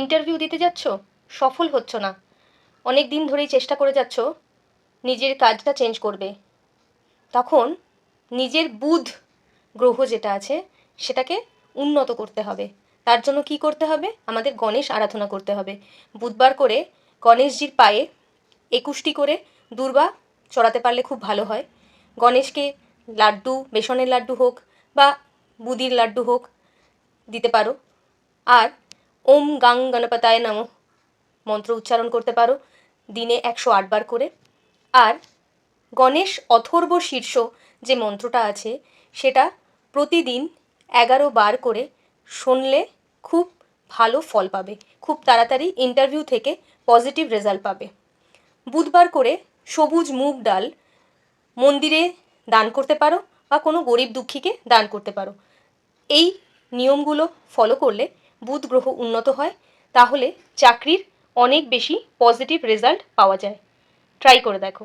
Interview দিতে যাচ্ছ, সফল হচ্ছ না, অনেক দিন ধরেই চেষ্টা করে যাচ্ছ নিজের কাজটা চেঞ্জ করবে, তখন নিজের বুধ গ্রহ যেটা আছে সেটাকে উন্নত করতে হবে। তার জন্য কি করতে হবে? আমাদের গণেশ আরাধনা করতে হবে। বুধবার করে গণেশজির পায়ে 21টি করে দূর্বা চড়াতে পারলে খুব ভালো হয়। গণেশকে লাড্ডু, বেসনের লাড্ডু হোক বা বুঁদির লাড্ডু হোক দিতে পারো। আর ওম গাং গণপতায় নমঃ মন্ত্র উচ্চারণ করতে পারো দিনে 108 বার করে। আর গণেশ অথর্ব শীর্ষ যে মন্ত্রটা আছে সেটা প্রতিদিন 11 বার করে শুনলে খুব ভালো ফল পাবে, খুব তাড়াতাড়ি ইন্টারভিউ থেকে পজিটিভ রেজাল্ট পাবে। বুধবার করে সবুজ মুগ ডাল মন্দিরে দান করতে পারো বা কোনো গরিব দুঃখীকে দান করতে পারো। এই নিয়মগুলো ফলো করলে বুধ গ্রহ উন্নত হয়, তাহলে চাকরির অনেক বেশি পজিটিভ রেজাল্ট পাওয়া যায়। ট্রাই করে দেখো।